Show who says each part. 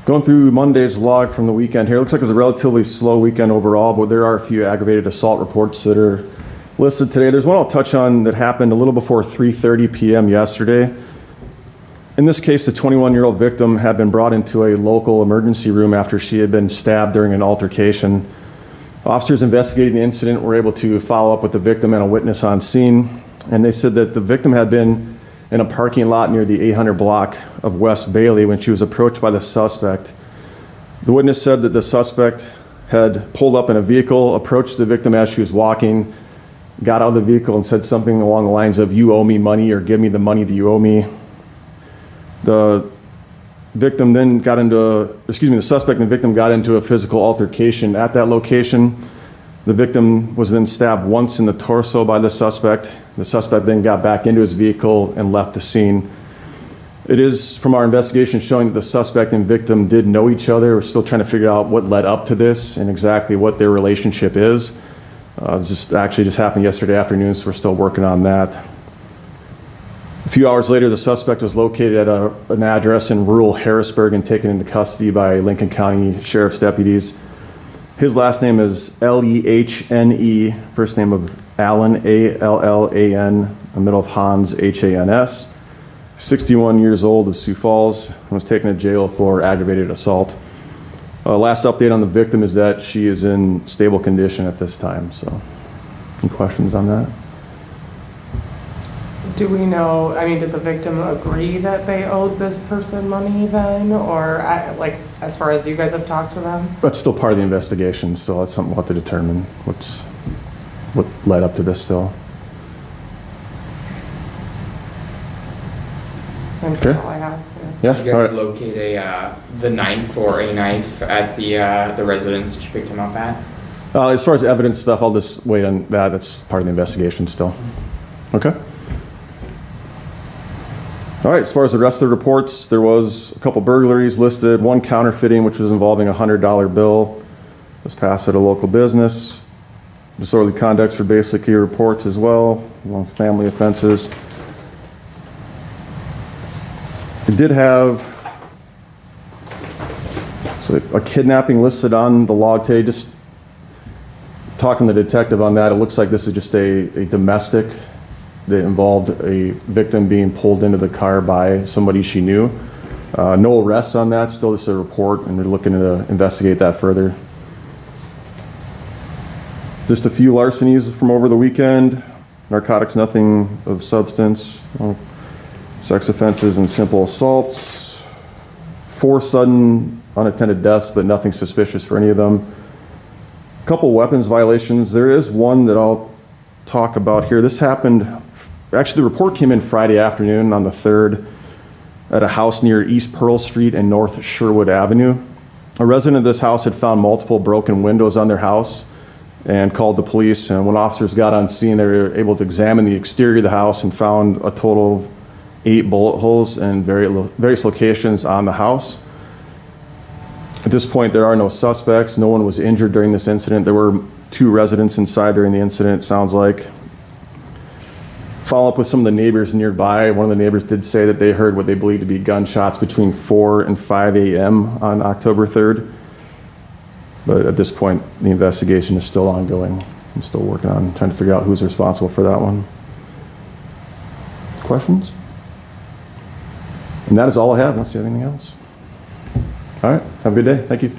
Speaker 1: Going through Monday's log from the weekend here, it looks like it was a relatively slow weekend overall, but there are a few aggravated assault reports that are listed today. There's one I'll touch on that happened a little before 3:30 p.m. yesterday. In this case, the 21-year-old victim had been brought into a local emergency room after she had been stabbed during an altercation. Officers investigating the incident were able to follow up with the victim and a witness on scene, and they said that the victim had been in a parking lot near the 800 block of West Bailey when she was approached by the suspect. The witness said that the suspect had pulled up in a vehicle, approached the victim as she was walking, got out of the vehicle and said something along the lines of, "You owe me money," or "Give me the money that you owe me." The victim then got into, the suspect and the victim got into a physical altercation at that location. The victim was then stabbed once in the torso by the suspect. The suspect then got back into his vehicle and left the scene. It is, from our investigation, showing that the suspect and victim did know each other. We're still trying to figure out what led up to this and exactly what their relationship is. This just happened yesterday afternoon, so we're still working on that. A few hours later, the suspect was located at an address in rural Harrisburg and taken into custody by Lincoln County Sheriff's deputies. His last name is Lehne, first name of Allen, Allan, a middle of Hans, Hans. 61 years old of Sioux Falls, and was taken to jail for aggravated assault. Last update on the victim is that she is in stable condition at this time. So, any questions on that?
Speaker 2: Do we know, did the victim agree that they owed this person money then? Or, as far as you guys have talked to them?
Speaker 1: That's still part of the investigation, so that's something we'll have to determine what led up to this still.
Speaker 2: Okay. All I have.
Speaker 1: Yeah.
Speaker 3: Did you guys locate the knife or a knife at the residence that you picked him up at?
Speaker 1: As far as evidence stuff, I'll just wait on that. That's part of the investigation still. Okay. All right, as far as the rest of the reports, there was a couple burglaries listed, one counterfeiting, which was involving a $100 bill, was passed at a local business, disorderly conducts for basic year reports as well, along with family offenses. It did have a kidnapping listed on the log today. Just talking to the detective on that, it looks like this is just a domestic that involved a victim being pulled into the car by somebody she knew. No arrests on that, still just a report, and they're looking to investigate that further. Just a few larcenies from over the weekend. Narcotics, nothing of substance. Sex offenses and simple assaults. 4 sudden unattended deaths, but nothing suspicious for any of them. A couple weapons violations. There is one that I'll talk about here. This happened, actually the report came in Friday afternoon on the 3rd at a house near East Pearl Street and North Sherwood Avenue. A resident of this house had found multiple broken windows on their house and called the police. And when officers got on scene, they were able to examine the exterior of the house and found a total of 8 bullet holes in various locations on the house. At this point, there are no suspects. No one was injured during this incident. There were 2 residents inside during the incident, it sounds like. Follow up with some of the neighbors nearby. One of the neighbors did say that they heard what they believed to be gunshots between 4 and 5 a.m. on October 3rd. But at this point, the investigation is still ongoing. I'm still working on trying to figure out who's responsible for that one. Questions? And that is all I have, unless you have anything else. All right, have a good day. Thank you.